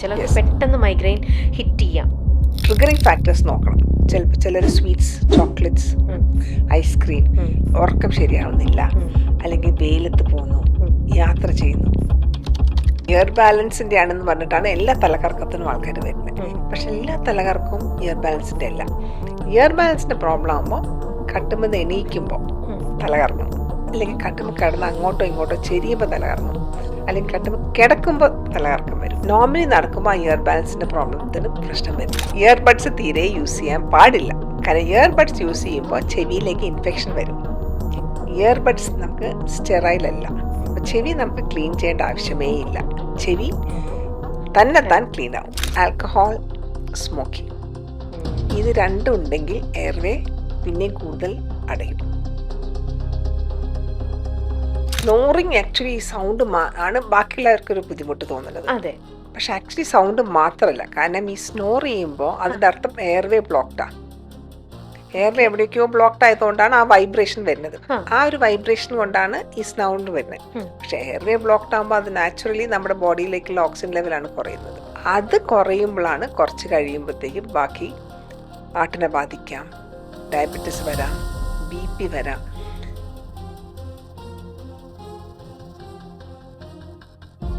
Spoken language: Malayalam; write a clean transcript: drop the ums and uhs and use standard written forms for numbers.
ചിലർക്ക് പെട്ടെന്ന് മൈഗ്രെയിൻ ഹിറ്റ് ചെയ്യാം. ട്രിഗറിങ് ഫാക്ടേഴ്സ് നോക്കണം. ചിലർ സ്വീറ്റ്സ്, ചോക്ലേറ്റ്സ്, ഐസ്ക്രീം, ഉറക്കം ശരിയാവുന്നില്ല, അല്ലെങ്കിൽ വെയിലത്ത് പോകുന്നു, യാത്ര ചെയ്യുന്നു. ഇയർ ബാലൻസിൻ്റെ ആണെന്ന് പറഞ്ഞിട്ടാണ് എല്ലാ തലകറക്കത്തിനും ആൾക്കാർ വരുന്നത്. പക്ഷെ എല്ലാ തലകറക്കവും ഇയർ ബാലൻസിൻ്റെ അല്ല. ഇയർ ബാലൻസിൻ്റെ പ്രോബ്ലം ആകുമ്പോൾ കട്ടുമ്പോൾ എണീക്കുമ്പോൾ തലകറങ്ങും, അല്ലെങ്കിൽ കട്ടുമ്പോൾ കിടന്ന് അങ്ങോട്ടോ ഇങ്ങോട്ടോ ചെരിയുമ്പോൾ തലകറങ്ങും, അല്ലെങ്കിൽ കട്ടുമ്പോൾ കിടക്കുമ്പോൾ തലകറക്കം വരും. നോർമലി നടക്കുമ്പോൾ ആ ഇയർ ബാലൻസിൻ്റെ പ്രോബ്ലത്തിന് പ്രശ്നം വരും. ഇയർ ബഡ്സ് തീരെ യൂസ് ചെയ്യാൻ പാടില്ല. കാരണം ഇയർ ബഡ്സ് യൂസ് ചെയ്യുമ്പോൾ ചെവിയിലേക്ക് ഇൻഫെക്ഷൻ വരും. ഇയർ ബഡ്സ് നമുക്ക് സ്റ്റെറൈൽ അല്ല. അപ്പോൾ ചെവി നമുക്ക് ക്ലീൻ ചെയ്യേണ്ട ആവശ്യമേ ഇല്ല. ചെവി തന്നെത്താൻ ക്ലീൻ ആവും. ആൽക്കഹോൾ, സ്മോക്കിംഗ്, ഇത് രണ്ടും ഉണ്ടെങ്കിൽ എയർവേ പിന്നെയും കൂടുതൽ അടയും. സ്നോറിങ് ആക്ച്വലി സൗണ്ട് ആണ് ബാക്കിയുള്ളവർക്കൊരു ബുദ്ധിമുട്ട് തോന്നുന്നത്. അതെ, പക്ഷെ ആക്ച്വലി സൗണ്ട് മാത്രമല്ല. കാരണം ഈ സ്നോർ ചെയ്യുമ്പോൾ അതിൻ്റെ അർത്ഥം എയർവേ ബ്ലോക്ക്ഡാണ്. എയർവേ എവിടേക്കോ ബ്ലോക്ക്ഡ് ആയതുകൊണ്ടാണ് ആ വൈബ്രേഷൻ വരുന്നത്. ആ ഒരു വൈബ്രേഷൻ കൊണ്ടാണ് ഈ സൗണ്ട് വരുന്നത്. പക്ഷെ എയർവേ ബ്ലോക്ക്ഡ് ആകുമ്പോൾ അത് നാച്ചുറലി നമ്മുടെ ബോഡിയിലേക്കുള്ള ഓക്സിജൻ ലെവലാണ് കുറയുന്നത്. അത് കുറയുമ്പോഴാണ് കുറച്ച് കഴിയുമ്പോഴത്തേക്കും ബാക്കി ഹാർട്ടിനെ ബാധിക്കാം, ഡയബറ്റീസ് വരാം, BP വരാം.